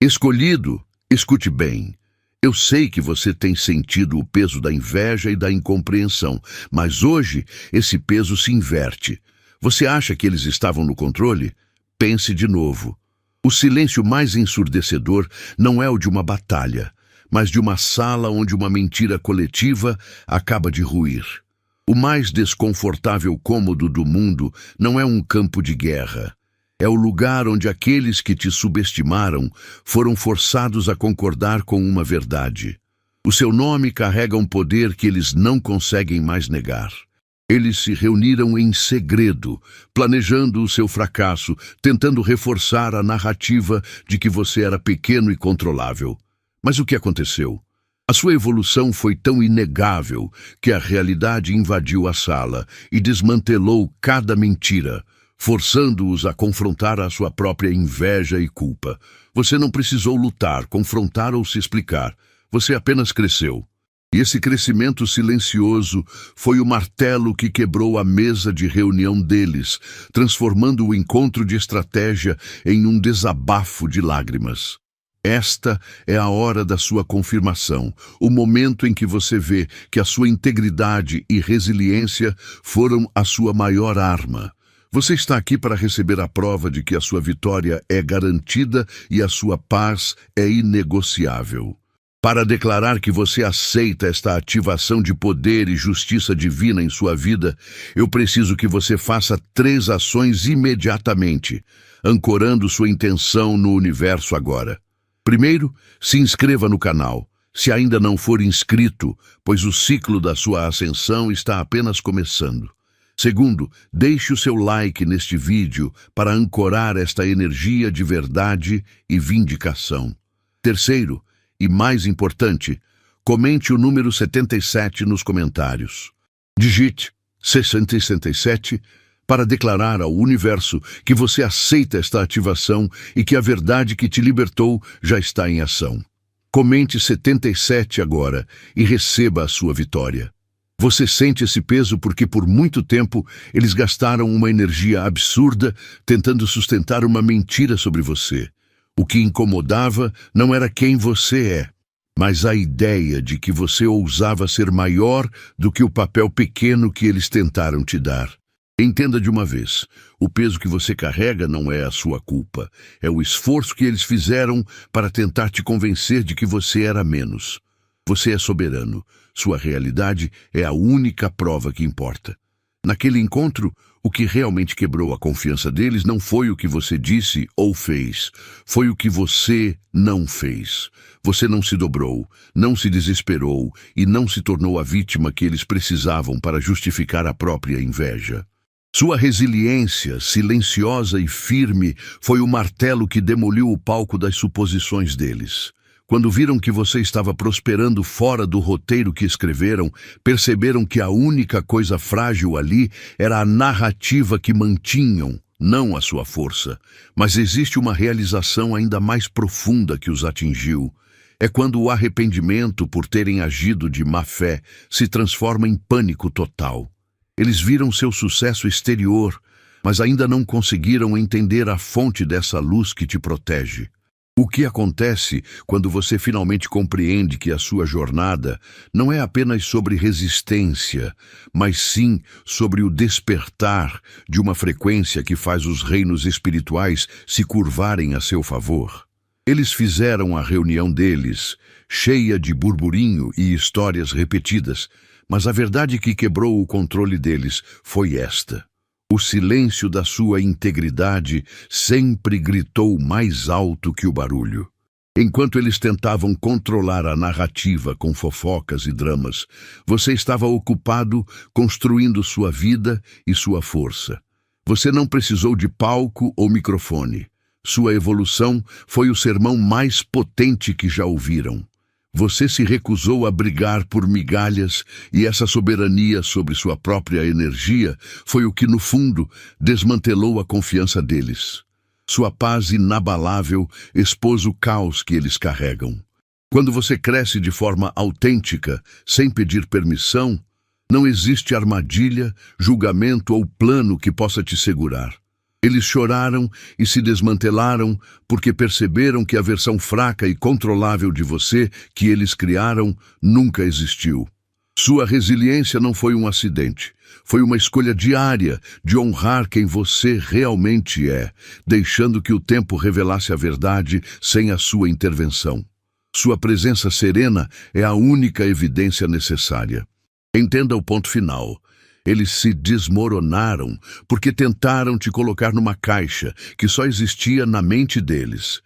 Escolhido, escute bem. Eu sei que você tem sentido o peso da inveja e da incompreensão, mas hoje esse peso se inverte. Você acha que eles estavam no controle? Pense de novo. O silêncio mais ensurdecedor não é o de uma batalha, mas de uma sala onde uma mentira coletiva acaba de ruir. O mais desconfortável cômodo do mundo não é um campo de guerra. É o lugar onde aqueles que te subestimaram foram forçados a concordar com uma verdade. O seu nome carrega um poder que eles não conseguem mais negar. Eles se reuniram em segredo, planejando o seu fracasso, tentando reforçar a narrativa de que você era pequeno e controlável. Mas o que aconteceu? A sua evolução foi tão inegável que a realidade invadiu a sala e desmantelou cada mentira, forçando-os a confrontar a sua própria inveja e culpa. Você não precisou lutar, confrontar ou se explicar. Você apenas cresceu. E esse crescimento silencioso foi o martelo que quebrou a mesa de reunião deles, transformando o encontro de estratégia em um desabafo de lágrimas. Esta é a hora da sua confirmação, o momento em que você vê que a sua integridade e resiliência foram a sua maior arma. Você está aqui para receber a prova de que a sua vitória é garantida e a sua paz é inegociável. Para declarar que você aceita esta ativação de poder e justiça divina em sua vida, eu preciso que você faça 3 ações imediatamente, ancorando sua intenção no universo agora. Primeiro, se inscreva no canal, se ainda não for inscrito, pois o ciclo da sua ascensão está apenas começando. Segundo, deixe o seu like neste vídeo para ancorar esta energia de verdade e vindicação. Terceiro, e mais importante, comente o número 77 nos comentários. Digite 667 para declarar ao universo que você aceita esta ativação e que a verdade que te libertou já está em ação. Comente 77 agora e receba a sua vitória. Você sente esse peso porque por muito tempo eles gastaram uma energia absurda tentando sustentar uma mentira sobre você. O que incomodava não era quem você é, mas a ideia de que você ousava ser maior do que o papel pequeno que eles tentaram te dar. Entenda de uma vez, o peso que você carrega não é a sua culpa, é o esforço que eles fizeram para tentar te convencer de que você era menos. Você é soberano, sua realidade é a única prova que importa. Naquele encontro, o que realmente quebrou a confiança deles não foi o que você disse ou fez, foi o que você não fez. Você não se dobrou, não se desesperou e não se tornou a vítima que eles precisavam para justificar a própria inveja. Sua resiliência, silenciosa e firme, foi o martelo que demoliu o palco das suposições deles. Quando viram que você estava prosperando fora do roteiro que escreveram, perceberam que a única coisa frágil ali era a narrativa que mantinham, não a sua força. Mas existe uma realização ainda mais profunda que os atingiu. É quando o arrependimento por terem agido de má fé se transforma em pânico total. Eles viram seu sucesso exterior, mas ainda não conseguiram entender a fonte dessa luz que te protege. O que acontece quando você finalmente compreende que a sua jornada não é apenas sobre resistência, mas sim sobre o despertar de uma frequência que faz os reinos espirituais se curvarem a seu favor? Eles fizeram a reunião deles, cheia de burburinho e histórias repetidas, mas a verdade que quebrou o controle deles foi esta. O silêncio da sua integridade sempre gritou mais alto que o barulho. Enquanto eles tentavam controlar a narrativa com fofocas e dramas, você estava ocupado construindo sua vida e sua força. Você não precisou de palco ou microfone. Sua evolução foi o sermão mais potente que já ouviram. Você se recusou a brigar por migalhas e essa soberania sobre sua própria energia foi o que, no fundo, desmantelou a confiança deles. Sua paz inabalável expôs o caos que eles carregam. Quando você cresce de forma autêntica, sem pedir permissão, não existe armadilha, julgamento ou plano que possa te segurar. Eles choraram e se desmantelaram porque perceberam que a versão fraca e controlável de você que eles criaram nunca existiu. Sua resiliência não foi um acidente. Foi uma escolha diária de honrar quem você realmente é, deixando que o tempo revelasse a verdade sem a sua intervenção. Sua presença serena é a única evidência necessária. Entenda o ponto final. Eles se desmoronaram porque tentaram te colocar numa caixa que só existia na mente deles.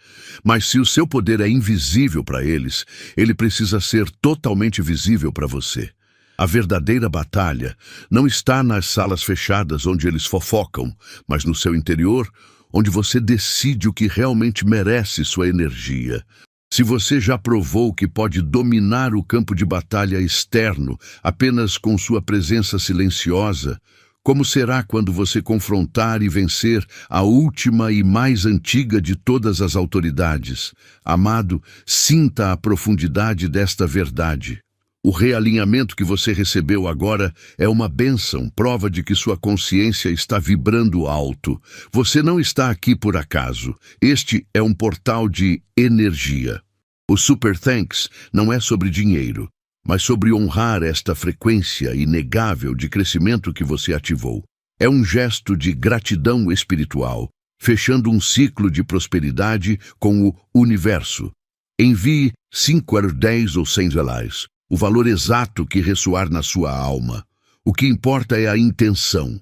Mas se o seu poder é invisível para eles, ele precisa ser totalmente visível para você. A verdadeira batalha não está nas salas fechadas onde eles fofocam, mas no seu interior, onde você decide o que realmente merece sua energia. Se você já provou que pode dominar o campo de batalha externo apenas com sua presença silenciosa, como será quando você confrontar e vencer a última e mais antiga de todas as autoridades? Amado, sinta a profundidade desta verdade. O realinhamento que você recebeu agora é uma bênção, prova de que sua consciência está vibrando alto. Você não está aqui por acaso. Este é um portal de energia. O Super Thanks não é sobre dinheiro, mas sobre honrar esta frequência inegável de crescimento que você ativou. É um gesto de gratidão espiritual, fechando um ciclo de prosperidade com o universo. Envie 5, 10 ou 100 reais. O valor exato que ressoar na sua alma. O que importa é a intenção.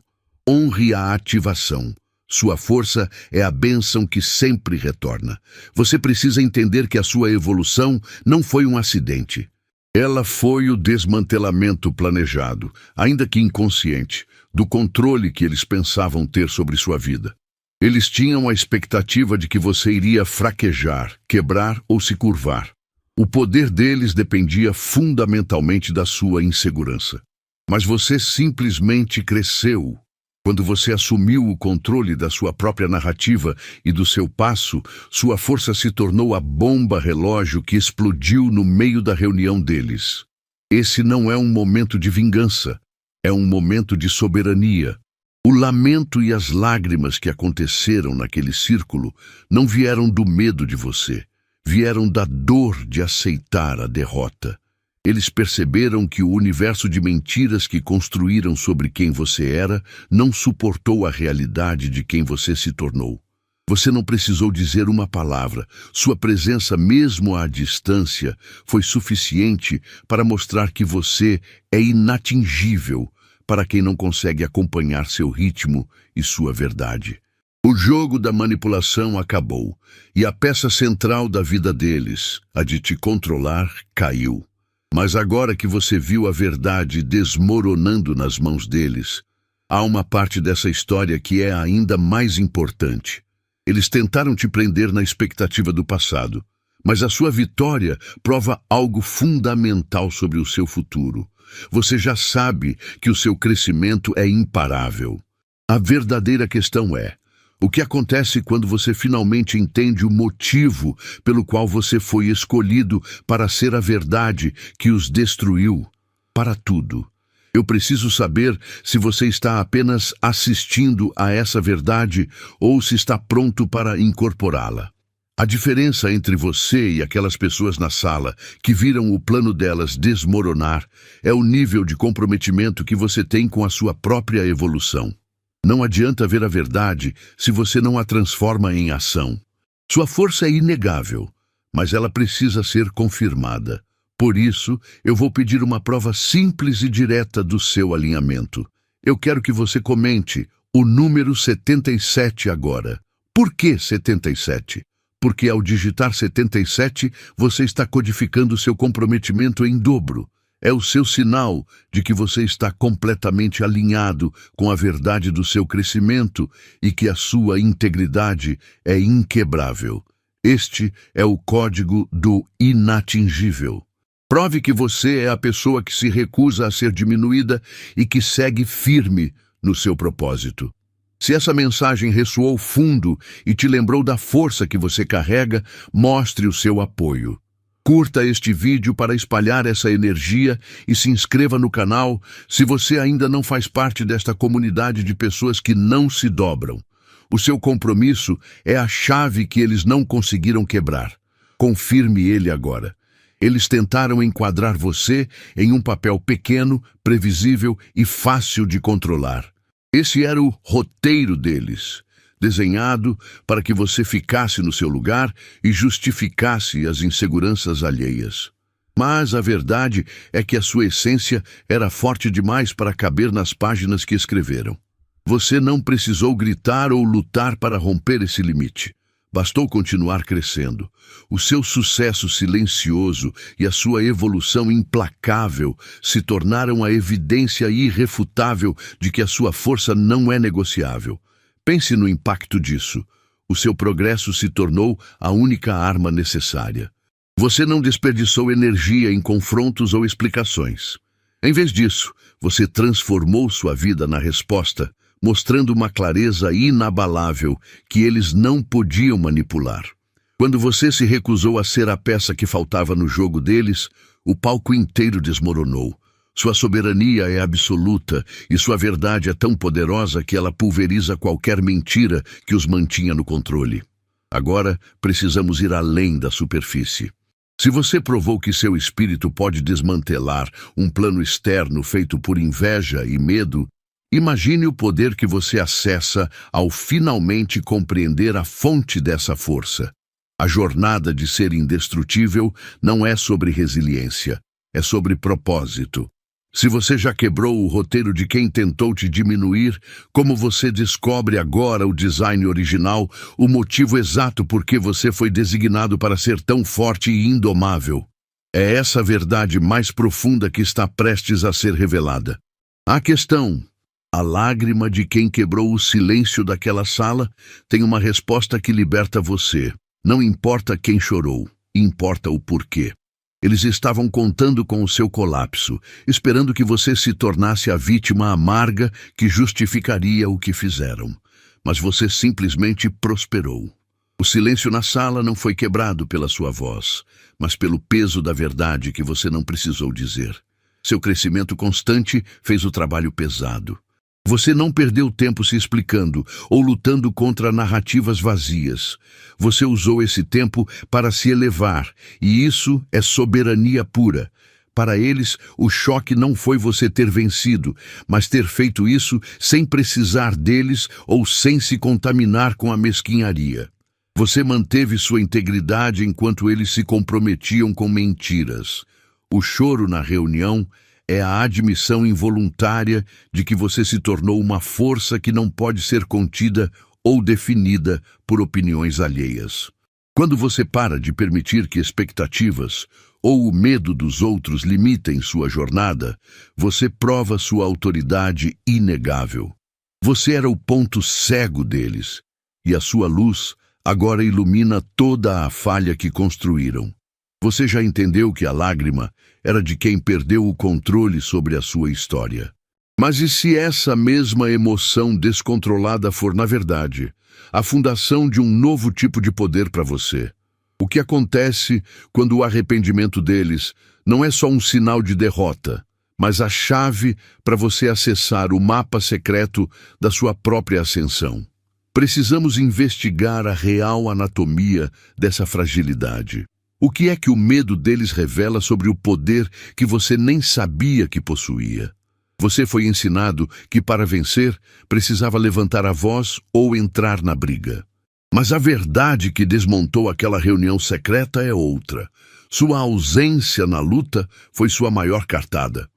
Honre a ativação. Sua força é a bênção que sempre retorna. Você precisa entender que a sua evolução não foi um acidente. Ela foi o desmantelamento planejado, ainda que inconsciente, do controle que eles pensavam ter sobre sua vida. Eles tinham a expectativa de que você iria fraquejar, quebrar ou se curvar. O poder deles dependia fundamentalmente da sua insegurança. Mas você simplesmente cresceu. Quando você assumiu o controle da sua própria narrativa e do seu passo, sua força se tornou a bomba relógio que explodiu no meio da reunião deles. Esse não é um momento de vingança, é um momento de soberania. O lamento e as lágrimas que aconteceram naquele círculo não vieram do medo de você. Vieram da dor de aceitar a derrota. Eles perceberam que o universo de mentiras que construíram sobre quem você era não suportou a realidade de quem você se tornou. Você não precisou dizer uma palavra. Sua presença, mesmo à distância, foi suficiente para mostrar que você é inatingível para quem não consegue acompanhar seu ritmo e sua verdade. O jogo da manipulação acabou, e a peça central da vida deles, a de te controlar, caiu. Mas agora que você viu a verdade desmoronando nas mãos deles, há uma parte dessa história que é ainda mais importante. Eles tentaram te prender na expectativa do passado, mas a sua vitória prova algo fundamental sobre o seu futuro. Você já sabe que o seu crescimento é imparável. A verdadeira questão é: o que acontece quando você finalmente entende o motivo pelo qual você foi escolhido para ser a verdade que os destruiu? Para tudo. Eu preciso saber se você está apenas assistindo a essa verdade ou se está pronto para incorporá-la. A diferença entre você e aquelas pessoas na sala que viram o plano delas desmoronar é o nível de comprometimento que você tem com a sua própria evolução. Não adianta ver a verdade se você não a transforma em ação. Sua força é inegável, mas ela precisa ser confirmada. Por isso, eu vou pedir uma prova simples e direta do seu alinhamento. Eu quero que você comente o número 77 agora. Por que 77? Porque ao digitar 77, você está codificando seu comprometimento em dobro. É o seu sinal de que você está completamente alinhado com a verdade do seu crescimento e que a sua integridade é inquebrável. Este é o código do inatingível. Prove que você é a pessoa que se recusa a ser diminuída e que segue firme no seu propósito. Se essa mensagem ressoou fundo e te lembrou da força que você carrega, mostre o seu apoio. Curta este vídeo para espalhar essa energia e se inscreva no canal se você ainda não faz parte desta comunidade de pessoas que não se dobram. O seu compromisso é a chave que eles não conseguiram quebrar. Confirme ele agora. Eles tentaram enquadrar você em um papel pequeno, previsível e fácil de controlar. Esse era o roteiro deles, desenhado para que você ficasse no seu lugar e justificasse as inseguranças alheias. Mas a verdade é que a sua essência era forte demais para caber nas páginas que escreveram. Você não precisou gritar ou lutar para romper esse limite. Bastou continuar crescendo. O seu sucesso silencioso e a sua evolução implacável se tornaram a evidência irrefutável de que a sua força não é negociável. Pense no impacto disso. O seu progresso se tornou a única arma necessária. Você não desperdiçou energia em confrontos ou explicações. Em vez disso, você transformou sua vida na resposta, mostrando uma clareza inabalável que eles não podiam manipular. Quando você se recusou a ser a peça que faltava no jogo deles, o palco inteiro desmoronou. Sua soberania é absoluta e sua verdade é tão poderosa que ela pulveriza qualquer mentira que os mantinha no controle. Agora, precisamos ir além da superfície. Se você provou que seu espírito pode desmantelar um plano externo feito por inveja e medo, imagine o poder que você acessa ao finalmente compreender a fonte dessa força. A jornada de ser indestrutível não é sobre resiliência, é sobre propósito. Se você já quebrou o roteiro de quem tentou te diminuir, como você descobre agora o design original, o motivo exato por que você foi designado para ser tão forte e indomável? É essa verdade mais profunda que está prestes a ser revelada. A questão, a lágrima de quem quebrou o silêncio daquela sala, tem uma resposta que liberta você. Não importa quem chorou, importa o porquê. Eles estavam contando com o seu colapso, esperando que você se tornasse a vítima amarga que justificaria o que fizeram. Mas você simplesmente prosperou. O silêncio na sala não foi quebrado pela sua voz, mas pelo peso da verdade que você não precisou dizer. Seu crescimento constante fez o trabalho pesado. Você não perdeu tempo se explicando ou lutando contra narrativas vazias. Você usou esse tempo para se elevar, e isso é soberania pura. Para eles, o choque não foi você ter vencido, mas ter feito isso sem precisar deles ou sem se contaminar com a mesquinharia. Você manteve sua integridade enquanto eles se comprometiam com mentiras. O choro na reunião é a admissão involuntária de que você se tornou uma força que não pode ser contida ou definida por opiniões alheias. Quando você para de permitir que expectativas ou o medo dos outros limitem sua jornada, você prova sua autoridade inegável. Você era o ponto cego deles, e a sua luz agora ilumina toda a falha que construíram. Você já entendeu que a lágrima era de quem perdeu o controle sobre a sua história. Mas e se essa mesma emoção descontrolada for, na verdade, a fundação de um novo tipo de poder para você? O que acontece quando o arrependimento deles não é só um sinal de derrota, mas a chave para você acessar o mapa secreto da sua própria ascensão? Precisamos investigar a real anatomia dessa fragilidade. O que é que o medo deles revela sobre o poder que você nem sabia que possuía? Você foi ensinado que para vencer precisava levantar a voz ou entrar na briga. Mas a verdade que desmontou aquela reunião secreta é outra. Sua ausência na luta foi sua maior cartada.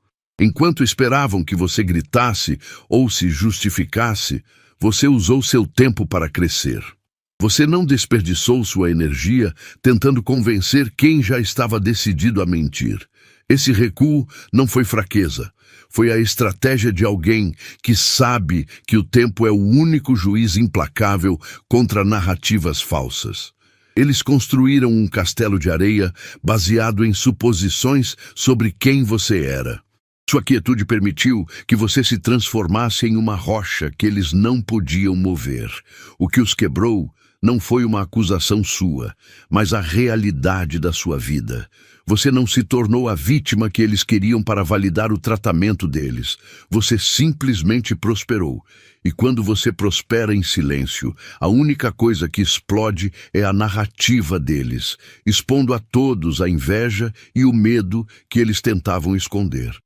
Enquanto esperavam que você gritasse ou se justificasse, você usou seu tempo para crescer. Você não desperdiçou sua energia tentando convencer quem já estava decidido a mentir. Esse recuo não foi fraqueza. Foi a estratégia de alguém que sabe que o tempo é o único juiz implacável contra narrativas falsas. Eles construíram um castelo de areia baseado em suposições sobre quem você era. Sua quietude permitiu que você se transformasse em uma rocha que eles não podiam mover. O que os quebrou não foi uma acusação sua, mas a realidade da sua vida. Você não se tornou a vítima que eles queriam para validar o tratamento deles. Você simplesmente prosperou. E quando você prospera em silêncio, a única coisa que explode é a narrativa deles, expondo a todos a inveja e o medo que eles tentavam esconder.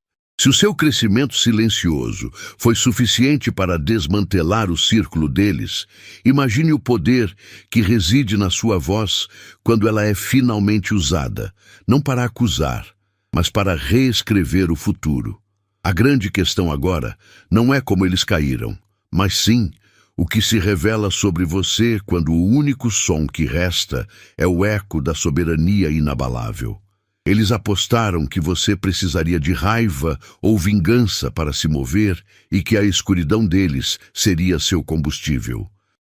Se o seu crescimento silencioso foi suficiente para desmantelar o círculo deles, imagine o poder que reside na sua voz quando ela é finalmente usada, não para acusar, mas para reescrever o futuro. A grande questão agora não é como eles caíram, mas sim o que se revela sobre você quando o único som que resta é o eco da soberania inabalável. Eles apostaram que você precisaria de raiva ou vingança para se mover e que a escuridão deles seria seu combustível.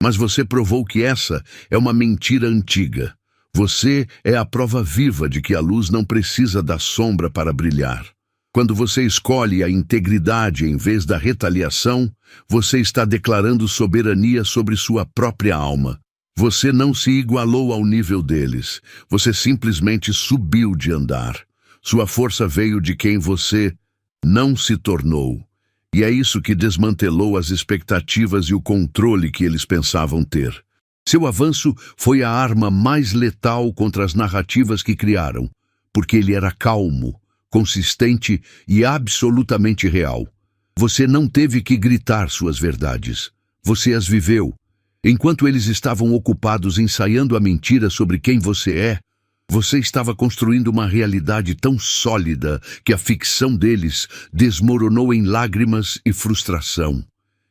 Mas você provou que essa é uma mentira antiga. Você é a prova viva de que a luz não precisa da sombra para brilhar. Quando você escolhe a integridade em vez da retaliação, você está declarando soberania sobre sua própria alma. Você não se igualou ao nível deles. Você simplesmente subiu de andar. Sua força veio de quem você não se tornou. E é isso que desmantelou as expectativas e o controle que eles pensavam ter. Seu avanço foi a arma mais letal contra as narrativas que criaram, porque ele era calmo, consistente e absolutamente real. Você não teve que gritar suas verdades. Você as viveu. Enquanto eles estavam ocupados ensaiando a mentira sobre quem você é, você estava construindo uma realidade tão sólida que a ficção deles desmoronou em lágrimas e frustração.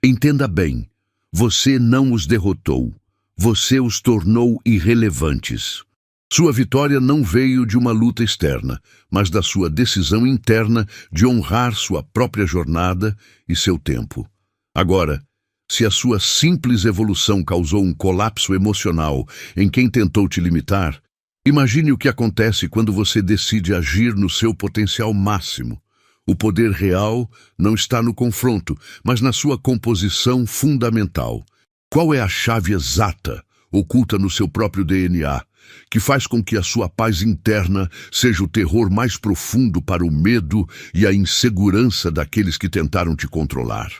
Entenda bem, você não os derrotou, você os tornou irrelevantes. Sua vitória não veio de uma luta externa, mas da sua decisão interna de honrar sua própria jornada e seu tempo. Agora, se a sua simples evolução causou um colapso emocional em quem tentou te limitar, imagine o que acontece quando você decide agir no seu potencial máximo. O poder real não está no confronto, mas na sua composição fundamental. Qual é a chave exata, oculta no seu próprio DNA, que faz com que a sua paz interna seja o terror mais profundo para o medo e a insegurança daqueles que tentaram te controlar?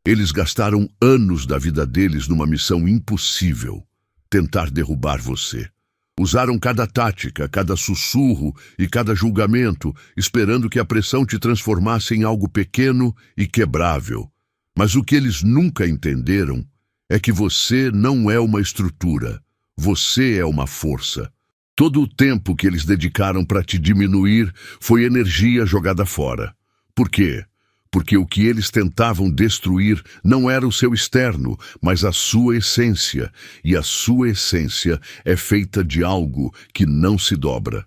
Eles gastaram anos da vida deles numa missão impossível: tentar derrubar você. Usaram cada tática, cada sussurro e cada julgamento, esperando que a pressão te transformasse em algo pequeno e quebrável. Mas o que eles nunca entenderam é que você não é uma estrutura, você é uma força. Todo o tempo que eles dedicaram para te diminuir foi energia jogada fora. Por quê? Porque o que eles tentavam destruir não era o seu externo, mas a sua essência, e a sua essência é feita de algo que não se dobra.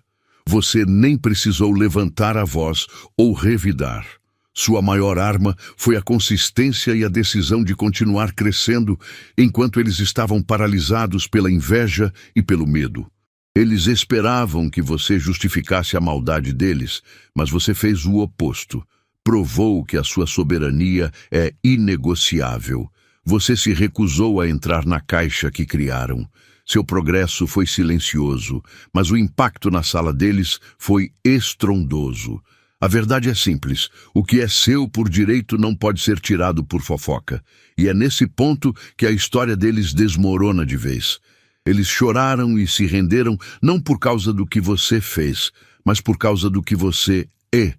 Você nem precisou levantar a voz ou revidar. Sua maior arma foi a consistência e a decisão de continuar crescendo enquanto eles estavam paralisados pela inveja e pelo medo. Eles esperavam que você justificasse a maldade deles, mas você fez o oposto. Provou que a sua soberania é inegociável. Você se recusou a entrar na caixa que criaram. Seu progresso foi silencioso, mas o impacto na sala deles foi estrondoso. A verdade é simples: o que é seu por direito não pode ser tirado por fofoca. E é nesse ponto que a história deles desmorona de vez. Eles choraram e se renderam não por causa do que você fez, mas por causa do que você é.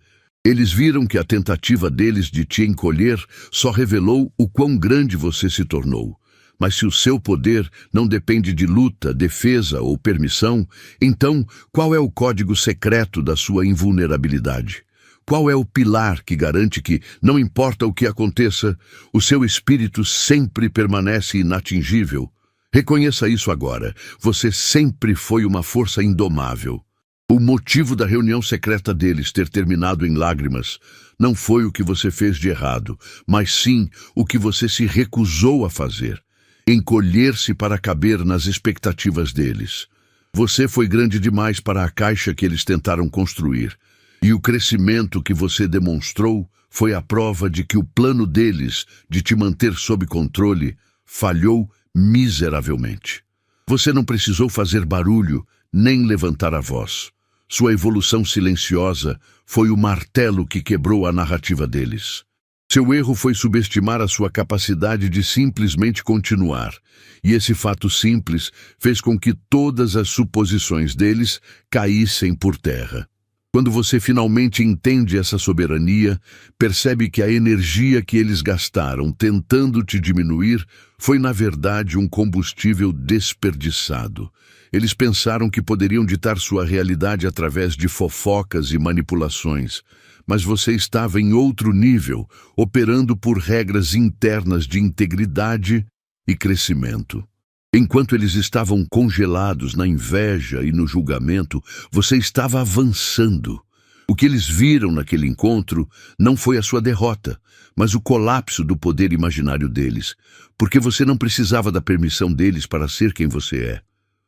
Eles viram que a tentativa deles de te encolher só revelou o quão grande você se tornou. Mas se o seu poder não depende de luta, defesa ou permissão, então qual é o código secreto da sua invulnerabilidade? Qual é o pilar que garante que, não importa o que aconteça, o seu espírito sempre permanece inatingível? Reconheça isso agora. Você sempre foi uma força indomável. O motivo da reunião secreta deles ter terminado em lágrimas não foi o que você fez de errado, mas sim o que você se recusou a fazer: encolher-se para caber nas expectativas deles. Você foi grande demais para a caixa que eles tentaram construir, e o crescimento que você demonstrou foi a prova de que o plano deles de te manter sob controle falhou miseravelmente. Você não precisou fazer barulho, nem levantar a voz. Sua evolução silenciosa foi o martelo que quebrou a narrativa deles. Seu erro foi subestimar a sua capacidade de simplesmente continuar, e esse fato simples fez com que todas as suposições deles caíssem por terra. Quando você finalmente entende essa soberania, percebe que a energia que eles gastaram tentando te diminuir foi, na verdade, um combustível desperdiçado. Eles pensaram que poderiam ditar sua realidade através de fofocas e manipulações, mas você estava em outro nível, operando por regras internas de integridade e crescimento. Enquanto eles estavam congelados na inveja e no julgamento, você estava avançando. O que eles viram naquele encontro não foi a sua derrota, mas o colapso do poder imaginário deles, porque você não precisava da permissão deles para ser quem você é.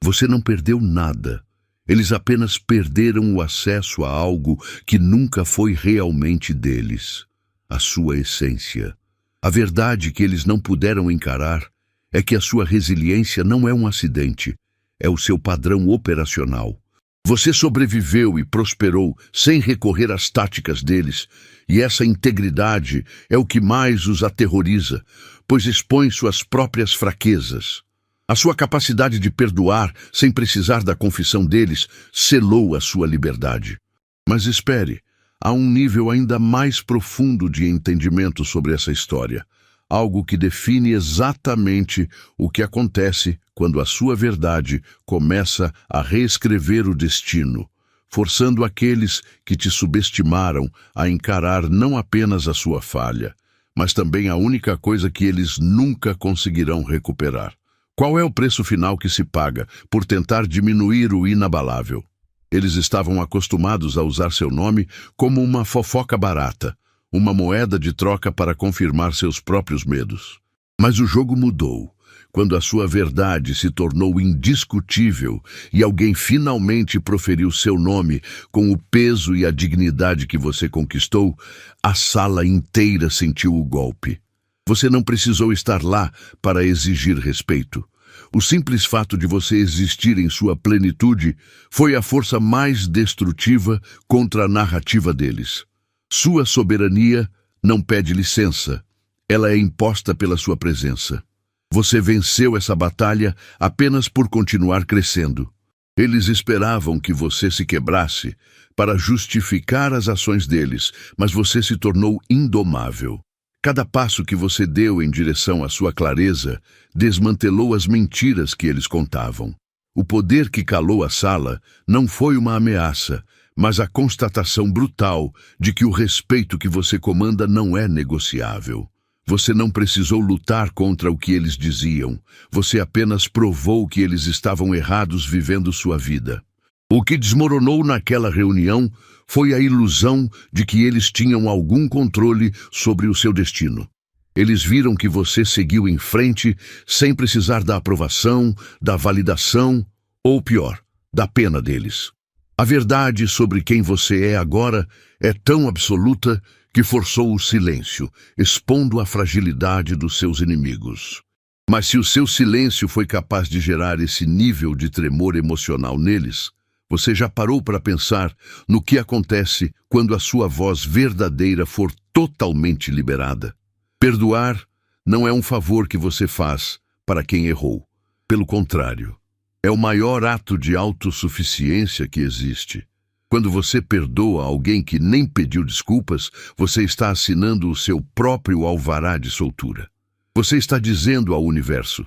Você não perdeu nada. Eles apenas perderam o acesso a algo que nunca foi realmente deles, a sua essência. A verdade que eles não puderam encarar é que a sua resiliência não é um acidente, é o seu padrão operacional. Você sobreviveu e prosperou sem recorrer às táticas deles, e essa integridade é o que mais os aterroriza, pois expõe suas próprias fraquezas. A sua capacidade de perdoar sem precisar da confissão deles selou a sua liberdade. Mas espere, há um nível ainda mais profundo de entendimento sobre essa história. Algo que define exatamente o que acontece quando a sua verdade começa a reescrever o destino, forçando aqueles que te subestimaram a encarar não apenas a sua falha, mas também a única coisa que eles nunca conseguirão recuperar. Qual é o preço final que se paga por tentar diminuir o inabalável? Eles estavam acostumados a usar seu nome como uma fofoca barata, uma moeda de troca para confirmar seus próprios medos. Mas o jogo mudou, quando a sua verdade se tornou indiscutível e alguém finalmente proferiu seu nome com o peso e a dignidade que você conquistou, a sala inteira sentiu o golpe. Você não precisou estar lá para exigir respeito. O simples fato de você existir em sua plenitude foi a força mais destrutiva contra a narrativa deles. Sua soberania não pede licença, ela é imposta pela sua presença. Você venceu essa batalha apenas por continuar crescendo. Eles esperavam que você se quebrasse para justificar as ações deles, mas você se tornou indomável. Cada passo que você deu em direção à sua clareza desmantelou as mentiras que eles contavam. O poder que calou a sala não foi uma ameaça, mas a constatação brutal de que o respeito que você comanda não é negociável. Você não precisou lutar contra o que eles diziam, você apenas provou que eles estavam errados vivendo sua vida. O que desmoronou naquela reunião foi a ilusão de que eles tinham algum controle sobre o seu destino. Eles viram que você seguiu em frente sem precisar da aprovação, da validação ou, pior, da pena deles. A verdade sobre quem você é agora é tão absoluta que forçou o silêncio, expondo a fragilidade dos seus inimigos. Mas se o seu silêncio foi capaz de gerar esse nível de tremor emocional neles, você já parou para pensar no que acontece quando a sua voz verdadeira for totalmente liberada? Perdoar não é um favor que você faz para quem errou. Pelo contrário, é o maior ato de autossuficiência que existe. Quando você perdoa alguém que nem pediu desculpas, você está assinando o seu próprio alvará de soltura. Você está dizendo ao universo: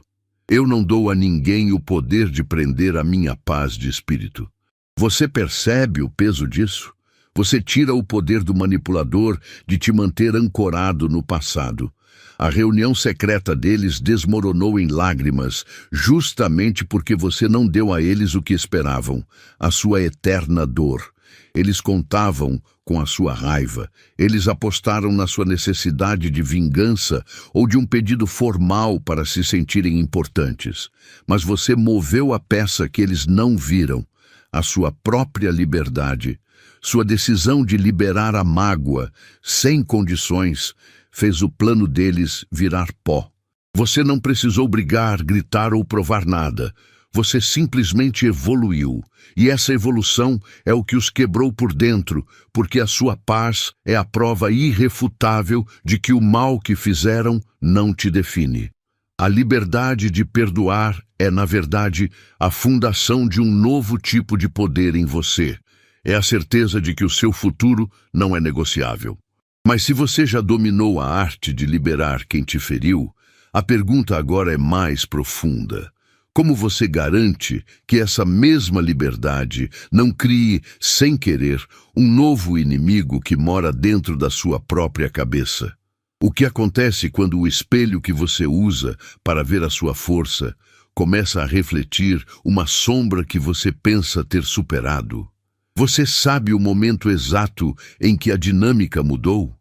eu não dou a ninguém o poder de prender a minha paz de espírito. Você percebe o peso disso? Você tira o poder do manipulador de te manter ancorado no passado. A reunião secreta deles desmoronou em lágrimas, justamente porque você não deu a eles o que esperavam, a sua eterna dor. Eles contavam com a sua raiva. Eles apostaram na sua necessidade de vingança ou de um pedido formal para se sentirem importantes. Mas você moveu a peça que eles não viram, a sua própria liberdade. Sua decisão de liberar a mágoa, sem condições, fez o plano deles virar pó. Você não precisou brigar, gritar ou provar nada. Você simplesmente evoluiu. E essa evolução é o que os quebrou por dentro, porque a sua paz é a prova irrefutável de que o mal que fizeram não te define. A liberdade de perdoar é, na verdade, a fundação de um novo tipo de poder em você. É a certeza de que o seu futuro não é negociável. Mas se você já dominou a arte de liberar quem te feriu, a pergunta agora é mais profunda. Como você garante que essa mesma liberdade não crie, sem querer, um novo inimigo que mora dentro da sua própria cabeça? O que acontece quando o espelho que você usa para ver a sua força começa a refletir uma sombra que você pensa ter superado? Você sabe o momento exato em que a dinâmica mudou?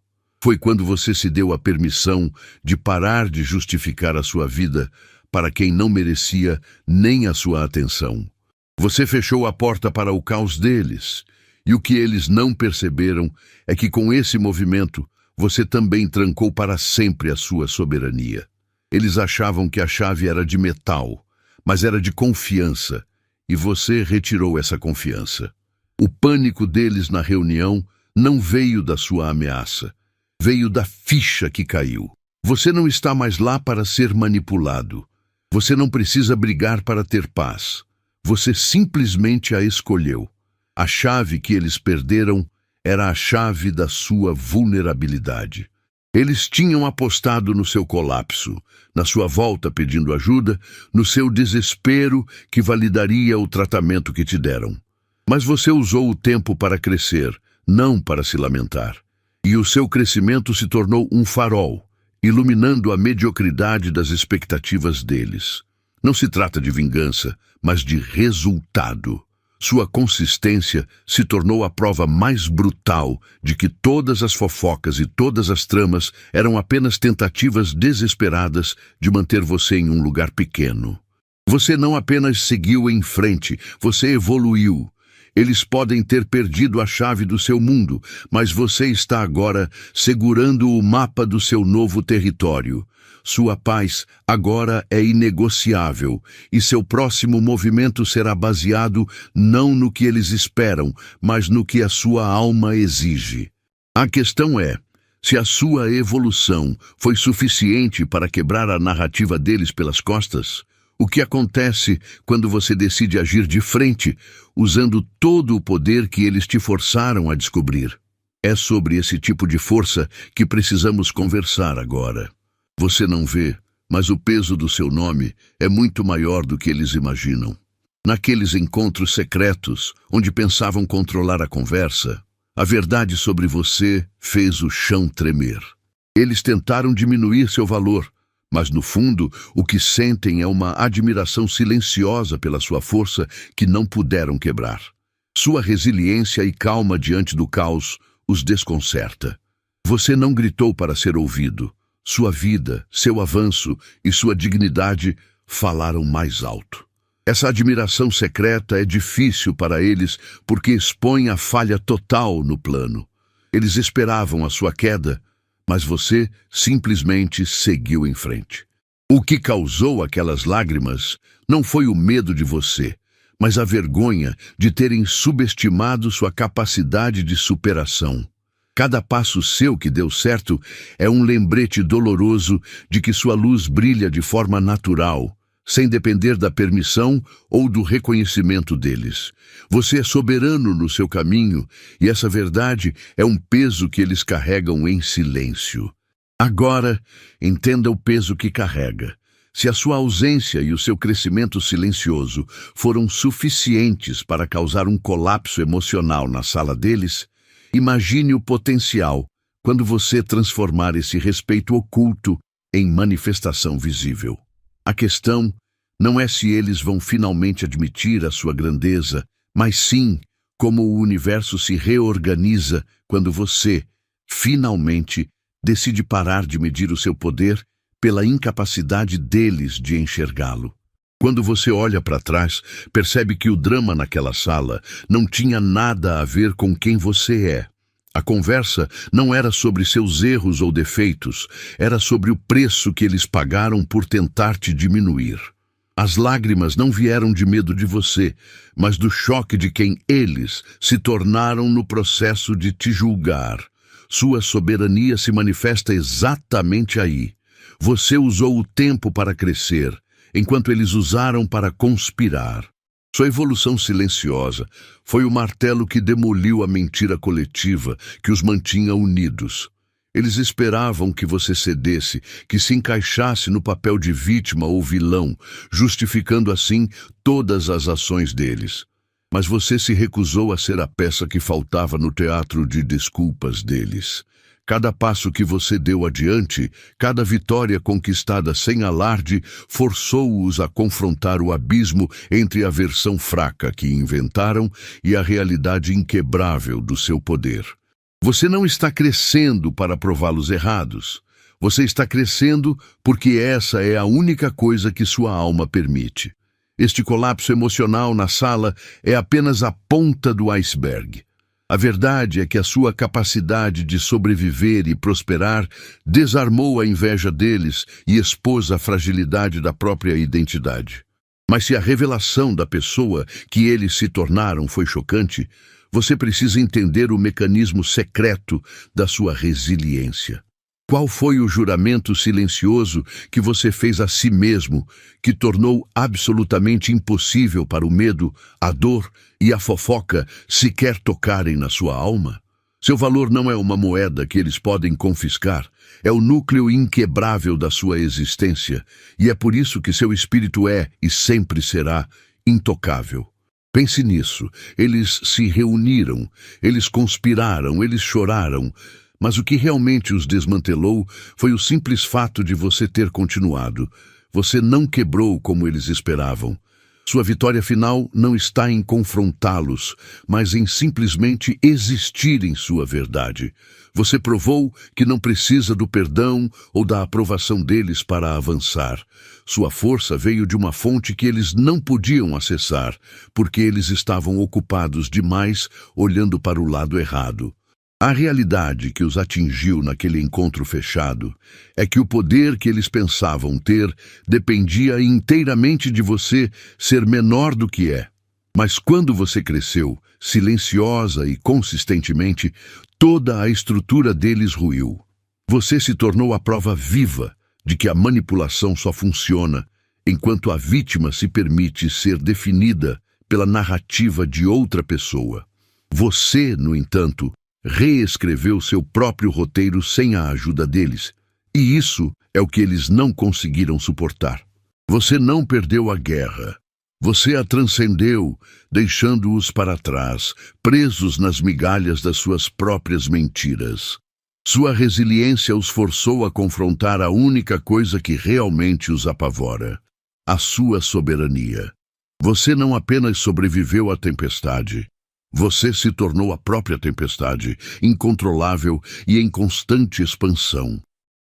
Foi quando você se deu a permissão de parar de justificar a sua vida para quem não merecia nem a sua atenção. Você fechou a porta para o caos deles, e o que eles não perceberam é que com esse movimento você também trancou para sempre a sua soberania. Eles achavam que a chave era de metal, mas era de confiança, e você retirou essa confiança. O pânico deles na reunião não veio da sua ameaça, veio da ficha que caiu. Você não está mais lá para ser manipulado. Você não precisa brigar para ter paz. Você simplesmente a escolheu. A chave que eles perderam era a chave da sua vulnerabilidade. Eles tinham apostado no seu colapso, na sua volta pedindo ajuda, no seu desespero que validaria o tratamento que te deram. Mas você usou o tempo para crescer, não para se lamentar. E o seu crescimento se tornou um farol, iluminando a mediocridade das expectativas deles. Não se trata de vingança, mas de resultado. Sua consistência se tornou a prova mais brutal de que todas as fofocas e todas as tramas eram apenas tentativas desesperadas de manter você em um lugar pequeno. Você não apenas seguiu em frente, você evoluiu. Eles podem ter perdido a chave do seu mundo, mas você está agora segurando o mapa do seu novo território. Sua paz agora é inegociável, e seu próximo movimento será baseado não no que eles esperam, mas no que a sua alma exige. A questão é, se a sua evolução foi suficiente para quebrar a narrativa deles pelas costas? O que acontece quando você decide agir de frente, usando todo o poder que eles te forçaram a descobrir? É sobre esse tipo de força que precisamos conversar agora. Você não vê, mas o peso do seu nome é muito maior do que eles imaginam. Naqueles encontros secretos, onde pensavam controlar a conversa, a verdade sobre você fez o chão tremer. Eles tentaram diminuir seu valor, mas no fundo, o que sentem é uma admiração silenciosa pela sua força que não puderam quebrar. Sua resiliência e calma diante do caos os desconcerta. Você não gritou para ser ouvido. Sua vida, seu avanço e sua dignidade falaram mais alto. Essa admiração secreta é difícil para eles porque expõe a falha total no plano. Eles esperavam a sua queda, mas você simplesmente seguiu em frente. O que causou aquelas lágrimas não foi o medo de você, mas a vergonha de terem subestimado sua capacidade de superação. Cada passo seu que deu certo é um lembrete doloroso de que sua luz brilha de forma natural, sem depender da permissão ou do reconhecimento deles. Você é soberano no seu caminho, e essa verdade é um peso que eles carregam em silêncio. Agora, entenda o peso que carrega. Se a sua ausência e o seu crescimento silencioso foram suficientes para causar um colapso emocional na sala deles, imagine o potencial quando você transformar esse respeito oculto em manifestação visível. A questão não é se eles vão finalmente admitir a sua grandeza, mas sim como o universo se reorganiza quando você, finalmente, decide parar de medir o seu poder pela incapacidade deles de enxergá-lo. Quando você olha para trás, percebe que o drama naquela sala não tinha nada a ver com quem você é. A conversa não era sobre seus erros ou defeitos, era sobre o preço que eles pagaram por tentar te diminuir. As lágrimas não vieram de medo de você, mas do choque de quem eles se tornaram no processo de te julgar. Sua soberania se manifesta exatamente aí. Você usou o tempo para crescer, enquanto eles usaram para conspirar. Sua evolução silenciosa foi o martelo que demoliu a mentira coletiva que os mantinha unidos. Eles esperavam que você cedesse, que se encaixasse no papel de vítima ou vilão, justificando assim todas as ações deles. Mas você se recusou a ser a peça que faltava no teatro de desculpas deles. Cada passo que você deu adiante, cada vitória conquistada sem alarde, forçou-os a confrontar o abismo entre a versão fraca que inventaram e a realidade inquebrável do seu poder. Você não está crescendo para prová-los errados. Você está crescendo porque essa é a única coisa que sua alma permite. Este colapso emocional na sala é apenas a ponta do iceberg. A verdade é que a sua capacidade de sobreviver e prosperar desarmou a inveja deles e expôs a fragilidade da própria identidade. Mas se a revelação da pessoa que eles se tornaram foi chocante, você precisa entender o mecanismo secreto da sua resiliência. Qual foi o juramento silencioso que você fez a si mesmo, que tornou absolutamente impossível para o medo, a dor e a fofoca sequer tocarem na sua alma? Seu valor não é uma moeda que eles podem confiscar, é o núcleo inquebrável da sua existência, e é por isso que seu espírito é e sempre será intocável. Pense nisso. Eles se reuniram, eles conspiraram, eles choraram, mas o que realmente os desmantelou foi o simples fato de você ter continuado. Você não quebrou como eles esperavam. Sua vitória final não está em confrontá-los, mas em simplesmente existir em sua verdade. Você provou que não precisa do perdão ou da aprovação deles para avançar. Sua força veio de uma fonte que eles não podiam acessar, porque eles estavam ocupados demais olhando para o lado errado. A realidade que os atingiu naquele encontro fechado é que o poder que eles pensavam ter dependia inteiramente de você ser menor do que é. Mas quando você cresceu, silenciosa e consistentemente, toda a estrutura deles ruiu. Você se tornou a prova viva de que a manipulação só funciona enquanto a vítima se permite ser definida pela narrativa de outra pessoa. Você, no entanto, reescreveu seu próprio roteiro sem a ajuda deles, e isso é o que eles não conseguiram suportar. Você não perdeu a guerra. Você a transcendeu, deixando-os para trás, presos nas migalhas das suas próprias mentiras. Sua resiliência os forçou a confrontar a única coisa que realmente os apavora: a sua soberania. Você não apenas sobreviveu à tempestade, você se tornou a própria tempestade, incontrolável e em constante expansão.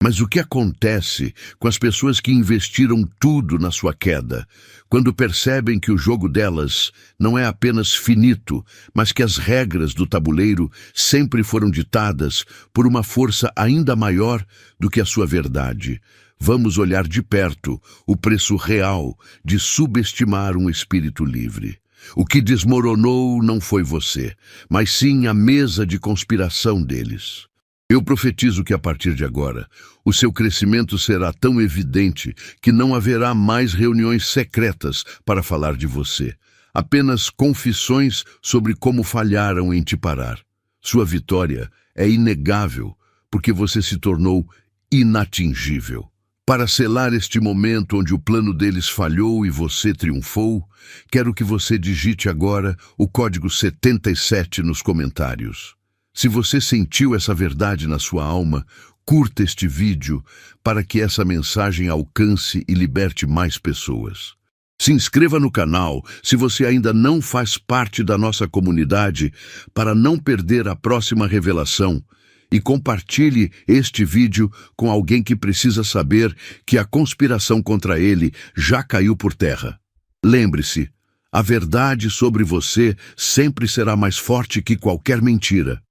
Mas o que acontece com as pessoas que investiram tudo na sua queda, quando percebem que o jogo delas não é apenas finito, mas que as regras do tabuleiro sempre foram ditadas por uma força ainda maior do que a sua verdade? Vamos olhar de perto o preço real de subestimar um espírito livre. O que desmoronou não foi você, mas sim a mesa de conspiração deles. Eu profetizo que a partir de agora, o seu crescimento será tão evidente que não haverá mais reuniões secretas para falar de você. Apenas confissões sobre como falharam em te parar. Sua vitória é inegável, porque você se tornou inatingível. Para selar este momento onde o plano deles falhou e você triunfou, quero que você digite agora o código 77 nos comentários. Se você sentiu essa verdade na sua alma, curta este vídeo para que essa mensagem alcance e liberte mais pessoas. Se inscreva no canal se você ainda não faz parte da nossa comunidade para não perder a próxima revelação. E compartilhe este vídeo com alguém que precisa saber que a conspiração contra ele já caiu por terra. Lembre-se, a verdade sobre você sempre será mais forte que qualquer mentira.